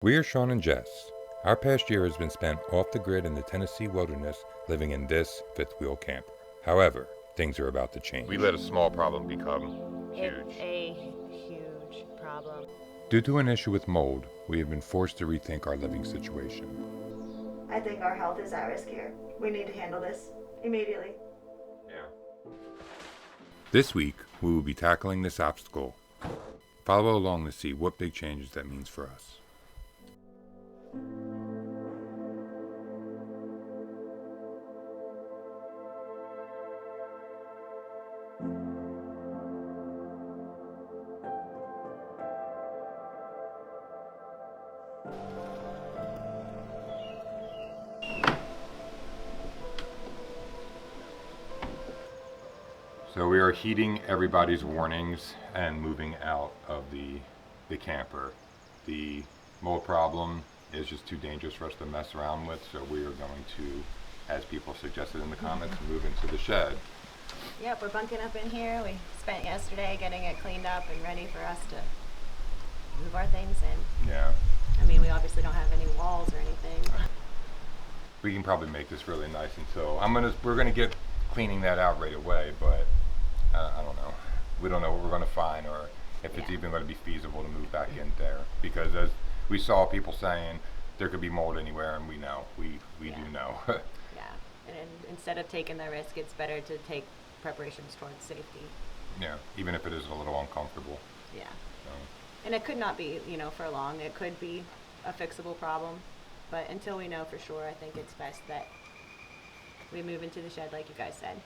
We are Sean and Jess. Our past year has been spent off the grid in the Tennessee wilderness living in this fifth wheel camper. However, things are about to change. We let a small problem become huge. It's a huge problem. Due to an issue with mold, we have been forced to rethink our living situation. I think our health is at risk here. We need to handle this immediately. Yeah. This week, we will be tackling this obstacle. Follow along to see what big changes that means for us. So we are heeding everybody's warnings and moving out of the camper. The mold problem is just too dangerous for us to mess around with, so we are going to, as people suggested in the comments, move into the shed. Yep, we're bunking up in here. We spent yesterday getting it cleaned up and ready for us to move our things in. Yeah. I mean, we obviously don't have any walls or anything. We can probably make this really nice until we're gonna get cleaning that out right away, but I don't know. We don't know what we're gonna find or if it's even gonna be feasible to move back in there, because as we saw people saying there could be mold anywhere, and we know, we do know. Yeah, and instead of taking the risk, it's better to take preparations towards safety. Yeah, even if it is a little uncomfortable. Yeah. So. And it could not be, for long. It could be a fixable problem, but until we know for sure, I think it's best that we move into the shed like you guys said.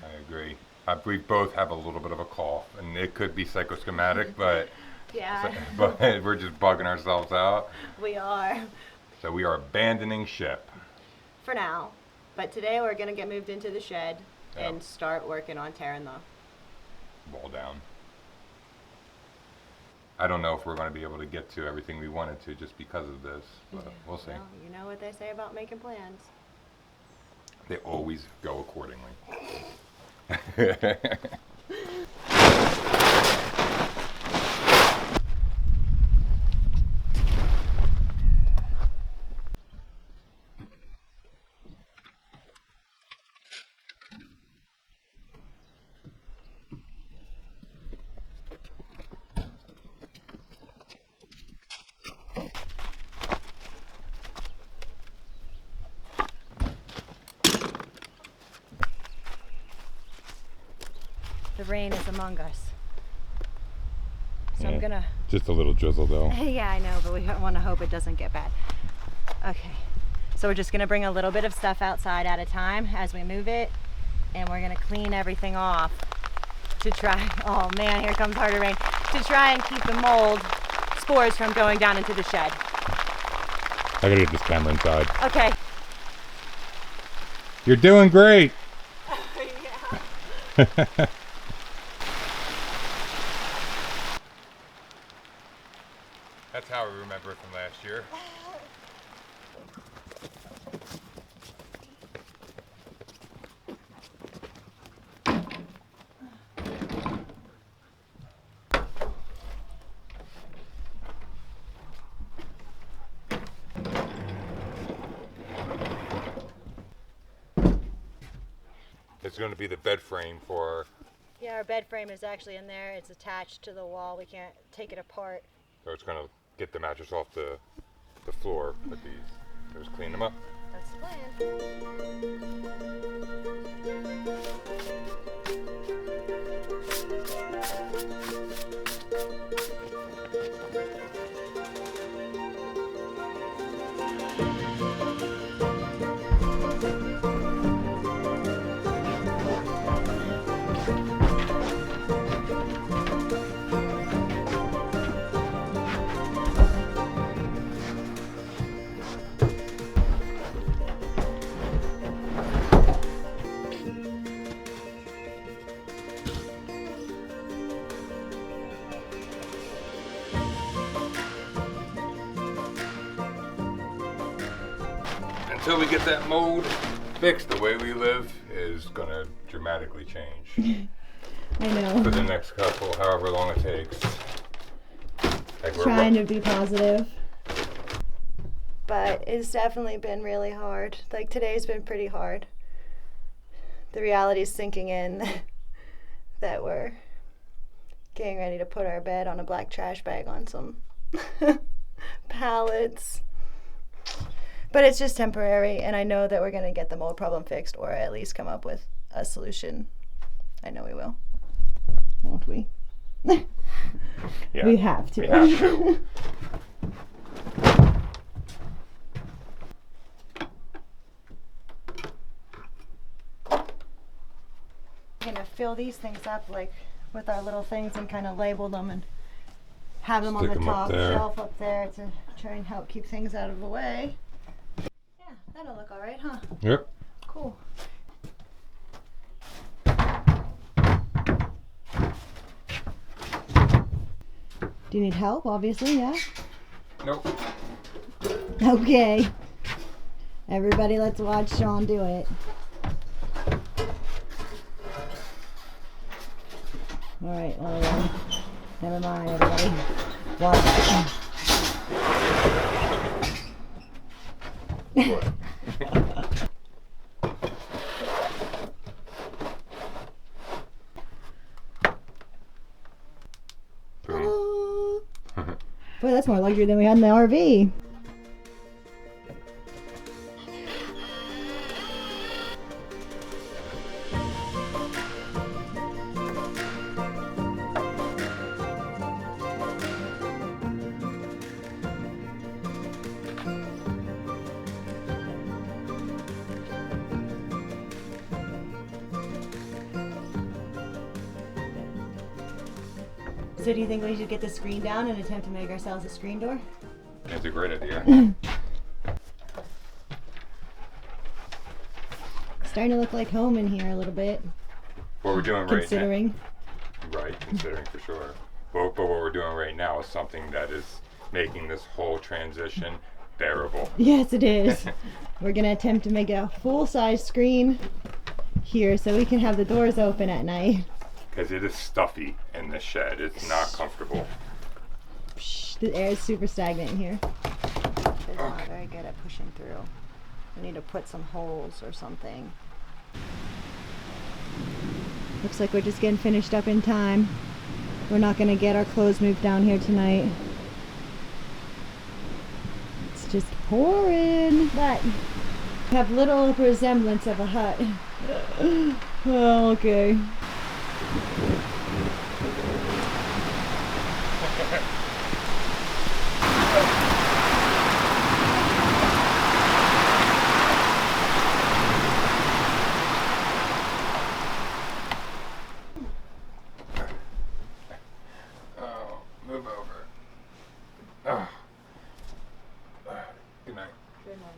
I agree. We both have a little bit of a cough, and it could be psychosomatic, but Yeah. but we're just bugging ourselves out. We are. So we are abandoning ship. For now. But today we're going to get moved into the shed Yep. and start working on tearing the... Wall down. I don't know if we're going to be able to get to everything we wanted to just because of this, but we'll see. Well, you know what they say about making plans. They always go accordingly. The rain is among us. So I'm gonna... Just a little drizzle though. Yeah, I know, but we want to hope it doesn't get bad. Okay. So we're just gonna bring a little bit of stuff outside at a time as we move it. And we're gonna clean everything off to try... Oh man, here comes harder rain. To try and keep the mold spores from going down into the shed. I gotta get this camera inside. Okay. You're doing great! Yeah. That's how we remember it from last year. It's going to be the bed frame for, Yeah, our bed frame is actually in there. It's attached to the wall. We can't take it apart. so it's going to get the mattress off the floor with these. Just clean them up. That's the plan. Until we get that mold fixed, the way we live is going to dramatically change. I know. For the next couple, however long it takes. Like Trying to be positive. but it's definitely been really hard. Like today's been pretty hard. The reality is sinking in that we're getting ready to put our bed on a black trash bag on some pallets. But it's just temporary, and I know that we're going to get the mold problem fixed, or at least come up with a solution. I know we will. Won't we? Yeah, we have to. We have to. Gonna fill these things up like with our little things and kind of label them and have them Stick on the 'em up top there. shelf up there to try and help keep things out of the way. Yeah, that'll look all right, huh? Yep. Cool. Do you need help? Obviously, yeah. Nope. Okay. Everybody, let's watch Sean do it. All right, well, never mind, everybody. Watch. What? Boy, that's more luxury than we had in the RV. So do you think we should get the screen down and attempt to make ourselves a screen door? That's a great idea. Starting to look like home in here a little bit, What we're doing right considering. now. Right, considering for sure. But what we're doing right now is something that is making this whole transition bearable. Yes, it is. We're gonna attempt to make a full-size screen here so we can have the doors open at night. Because it is stuffy in the shed. It's not comfortable. Psh, the air is super stagnant in here. It's not very good at pushing through. We need to put some holes or something. Looks like we're just getting finished up in time. We're not gonna get our clothes moved down here tonight. It's just pouring, but we have little resemblance of a hut. Oh, okay. Oh, move over. Oh. Good night. Good night.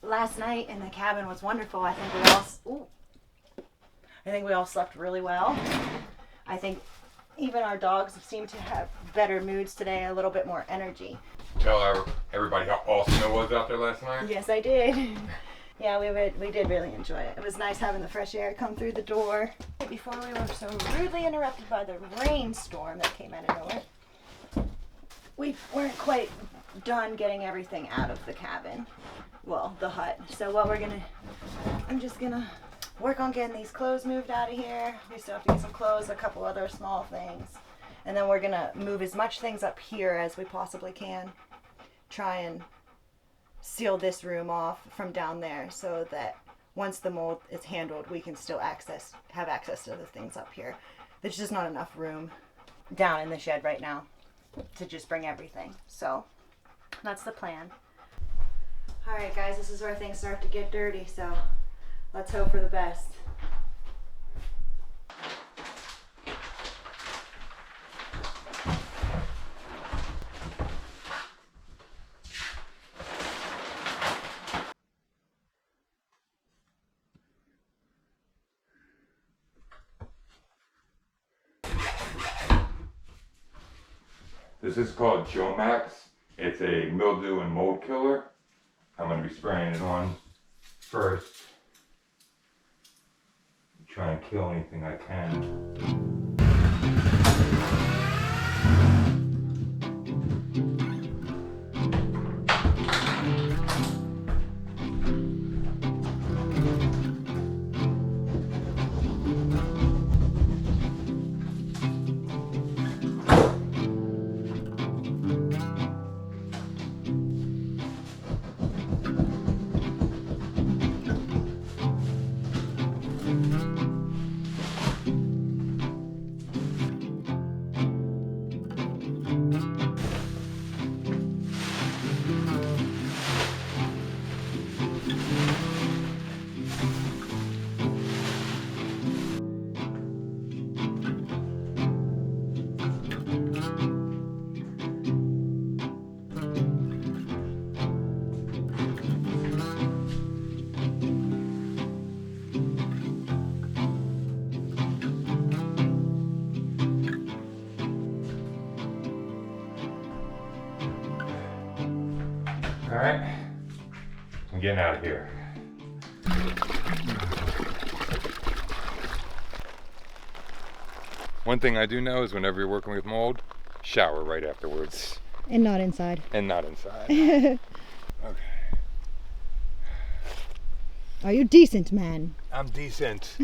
Last night in the cabin was wonderful. I think we all slept really well. I think even our dogs seem to have better moods today, a little bit more energy. Tell everybody how awesome it was out there last night. Yes, I did. Yeah, we did really enjoy it. It was nice having the fresh air come through the door before we were so rudely interrupted by the rainstorm that came out of nowhere. We weren't quite done getting everything out of the cabin. Well, the hut. So what I'm just gonna work on getting these clothes moved out of here. We still have to get some clothes, a couple other small things. And then we're gonna move as much things up here as we possibly can. Try and seal this room off from down there so that once the mold is handled, we can still have access to the things up here. There's just not enough room down in the shed right now to just bring everything. So that's the plan. All right, guys, this is where things start to get dirty, so let's hope for the best. This is called Jomax. It's a mildew and mold killer. I'm going to be spraying it on first. Try and kill anything I can. All right, I'm getting out of here. One thing I do know is whenever you're working with mold, shower right afterwards. And not inside. And not inside. Okay. Are you decent, man? I'm decent.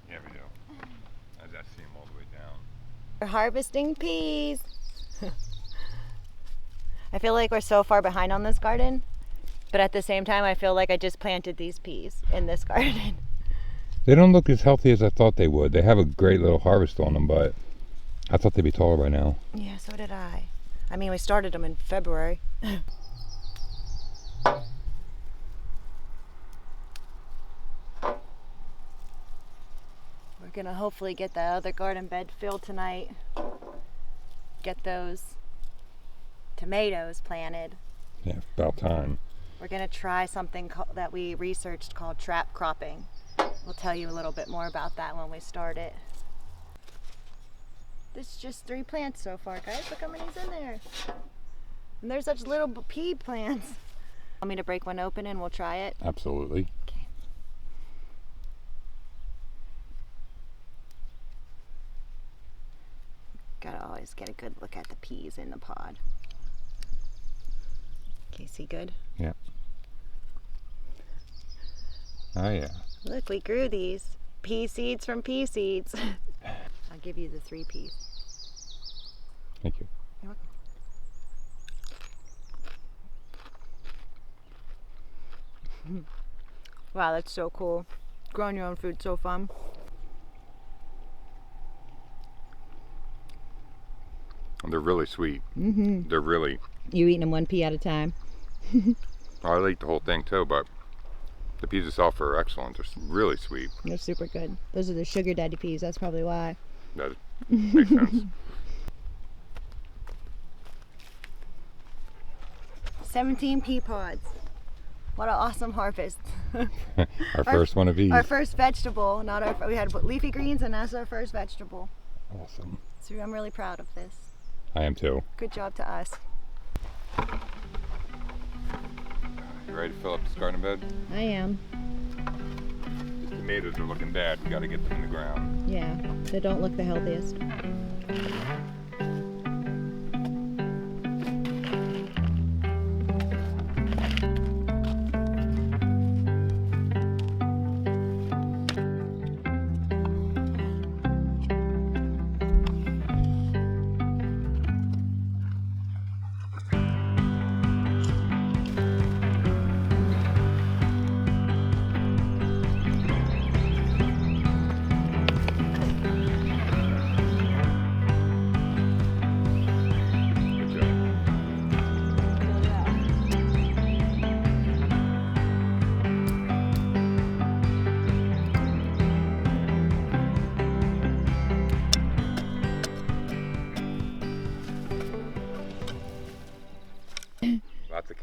Yeah, we do. As I see them all the way down. We're harvesting peas. I feel like we're so far behind on this garden, but at the same time, I feel like I just planted these peas in this garden. They don't look as healthy as I thought they would. They have a great little harvest on them, but I thought they'd be taller by now. Yeah, so did I. I mean, we started them in February. We're gonna hopefully get that other garden bed filled tonight. Get those tomatoes planted. Yeah, about time. We're gonna try something that we researched called trap cropping. We'll tell you a little bit more about that when we start it. This is just 3 plants so far, guys. Look how many's in there. And they're such little pea plants. Want me to break one open and we'll try it? Absolutely. Okay. Gotta always get a good look at the peas in the pod. Okay, see good? Yeah. Oh yeah. Look, we grew these. Pea seeds from pea seeds. I'll give you the 3 peas. Thank you. You're welcome. Wow, that's so cool. Growing your own food, so fun. They're really sweet. Mm-hmm. They're really. You eating them 1 pea at a time? I like the whole thing too, but the peas itself are excellent. They're really sweet. They're super good. Those are the sugar daddy peas. That's probably why. That makes sense. 17 pea pods. What an awesome harvest. Our first one of these. Our first vegetable. Not our. We had leafy greens, and that's our first vegetable. Awesome. So I'm really proud of this. I am too. Good job to us. You ready to fill up this garden bed? I am. These tomatoes are looking bad. We got to get them in the ground. Yeah, they don't look the healthiest.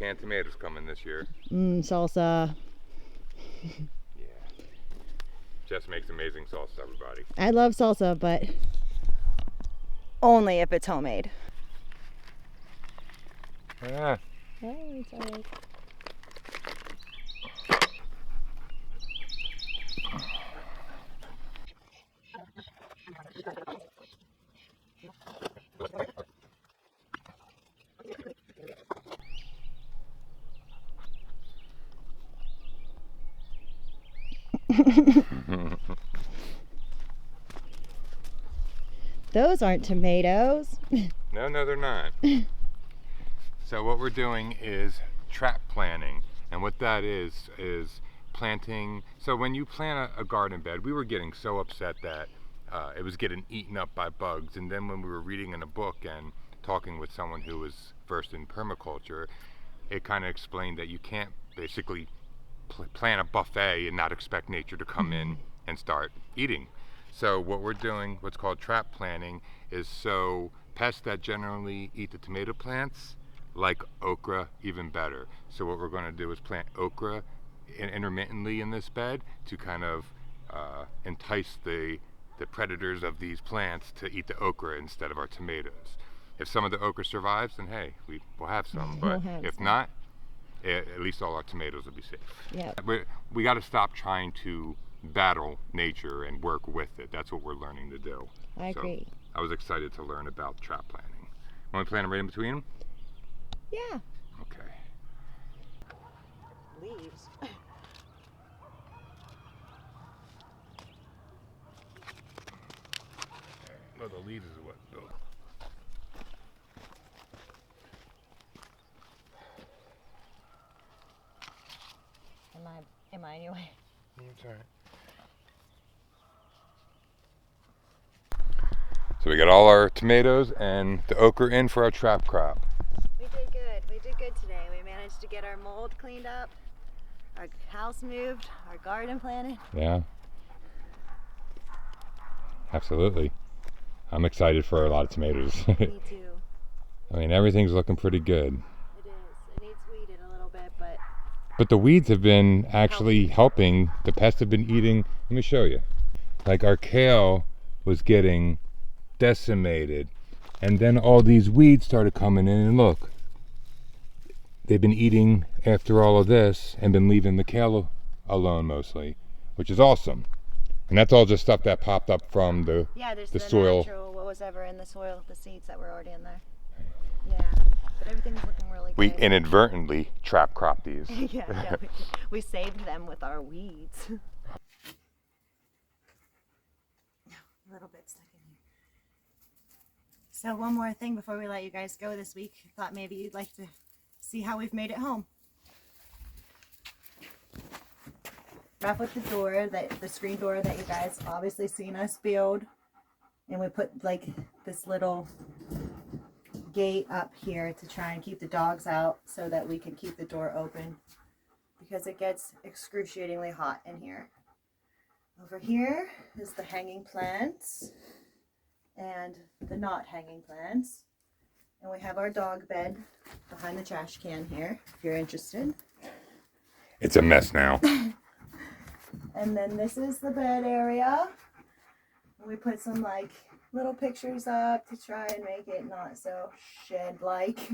canned tomatoes coming this year. Salsa. Yeah. Jess makes amazing salsa, everybody. I love salsa, but only if it's homemade. Yeah. Oh, it's all right. Those aren't tomatoes. No, they're not. So what we're doing is trap planting, and what that is planting. So when you plant a garden bed, we were getting so upset that it was getting eaten up by bugs, and then when we were reading in a book and talking with someone who was versed in permaculture, it kind of explained that you can't basically plant a buffet and not expect nature to come in and start eating. So what we're doing, what's called trap planting, is so pests that generally eat the tomato plants, like okra, even better. So what we're going to do is plant okra intermittently in this bed to kind of entice the predators of these plants to eat the okra instead of our tomatoes. If some of the okra survives, then hey, we'll have some. But if not, at least all our tomatoes will be safe. Yeah. We got to stop trying to battle nature and work with it. That's what we're learning to do. I agree. I was excited to learn about trap planting. Want to plant them right in between them? Yeah. Okay. Leaves. No, the leaves is what. Oh. Am I anyway? That's all right. So we got all our tomatoes and the okra in for our trap crop. We did good. We did good today. We managed to get our mold cleaned up, our house moved, our garden planted. Yeah. Absolutely. I'm excited for a lot of tomatoes. Me too. I mean, everything's looking pretty good. It is. It needs weeded a little bit, but But the weeds have been actually helping. The pests have been eating. Let me show you. Like our kale was getting decimated, and then all these weeds started coming in, and look, they've been eating after all of this and been leaving the kale alone mostly, which is awesome. And that's all just stuff that popped up from the there's the soil. Natural, what was ever in the soil, the seeds that were already in there. Yeah, but everything's looking really good. We inadvertently trap cropped these. yeah, we saved them with our weeds. A little bit stuck in here. So one more thing before we let you guys go this week. Thought maybe you'd like to see how we've made it home. Wrap with the door, the screen door that you guys obviously seen us build, and we put like this little gate up here to try and keep the dogs out so that we can keep the door open because it gets excruciatingly hot in here. Over here is the hanging plants and the not hanging plants, and we have our dog bed behind the trash can here if you're interested. It's a mess now. And then this is the bed area. We put some like little pictures up to try and make it not so shed-like.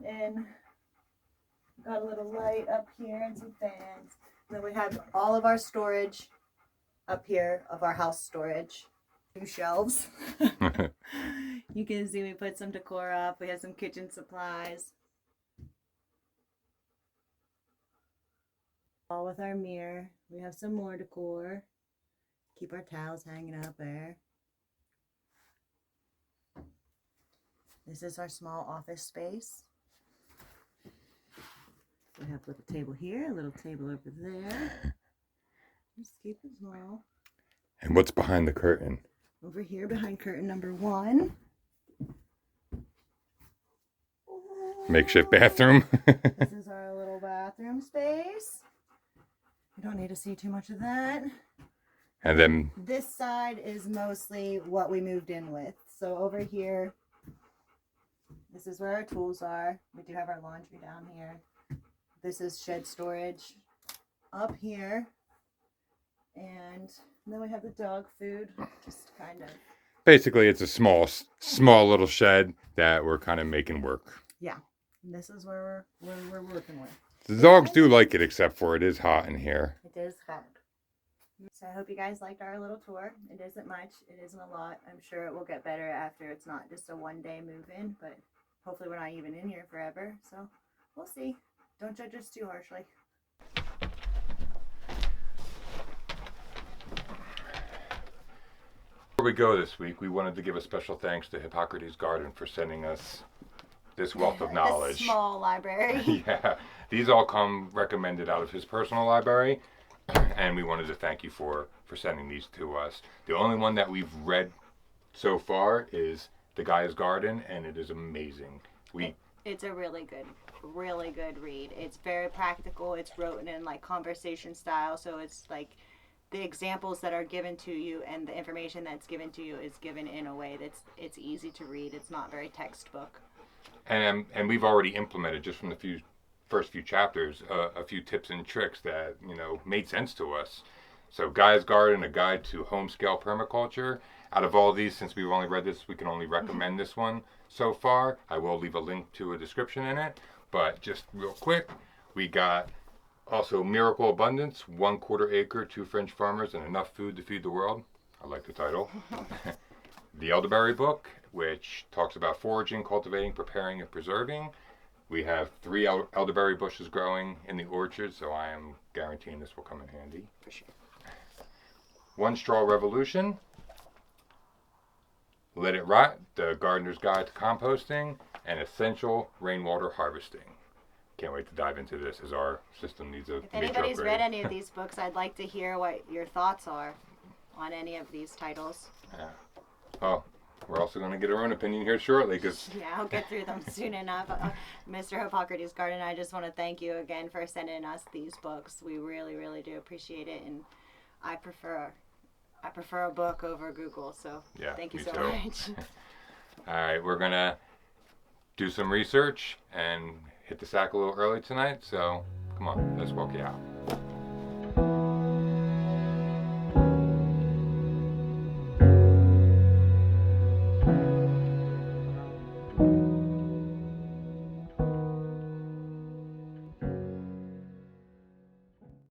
And got a little light up here and some fans. And then we have all of our storage up here of our house storage. 2 shelves. You can see we put some decor up. We have some kitchen supplies. All with our mirror. We have some more decor. Keep our towels hanging up there. This is our small office space. We have a little table here, a little table over there. Just keep it small. And what's behind the curtain? Over here behind curtain number 1. Makeshift bathroom. This is our little bathroom space. We don't need to see too much of that. And then This side is mostly what we moved in with. So over here This is where our tools are. We do have our laundry down here. This is shed storage up here. And then we have the dog food, just kind of. Basically, it's a small little shed that we're kind of making work. Yeah. And this is where we're working with. The dogs do like it, except for it is hot in here. It is hot. So I hope you guys liked our little tour. It isn't much. It isn't a lot. I'm sure it will get better after it's not just a one-day move-in, but hopefully we're not even in here forever. So we'll see. Don't judge us too harshly. Before we go this week, we wanted to give a special thanks to Hippocrates Garden for sending us this wealth of knowledge. This small library. Yeah, these all come recommended out of his personal library, and we wanted to thank you for sending these to us. The only one that we've read so far is the Gais Garden, and it is amazing. It's a really good read. It's very practical. It's written in like conversation style, so it's like the examples that are given to you and the information that's given to you is given in a way that's it's easy to read. It's not very textbook. And we've already implemented just from the first few chapters a few tips and tricks that made sense to us. So Gaia's Garden, a guide to home scale permaculture. Out of all these, since we've only read this, we can only recommend this one so far. I will leave a link to a description in it, but just real quick, we got also Miracle Abundance, 1/4 acre, 2 French farmers, and enough food to feed the world. I like the title. The Elderberry book, which talks about foraging, cultivating, preparing, and preserving. We have 3 elderberry bushes growing in the orchard, so I am guaranteeing this will come in handy. For sure. One Straw Revolution. Let It Rot, the Gardener's Guide to Composting, and Essential Rainwater Harvesting. Can't wait to dive into this as our system needs a If major anybody's upgrade. read any of these books, I'd like to hear what your thoughts are on any of these titles. Yeah. Well, we're also going to get our own opinion here shortly, because Yeah, I'll get through them soon enough. Mr. Hippocrates Garden, I just want to thank you again for sending us these books. We really, really do appreciate it, and I prefer a book over Google, so yeah, thank you me so too. much. All right, we're going to do some research and hit the sack a little early tonight, so come on, let's walk you out.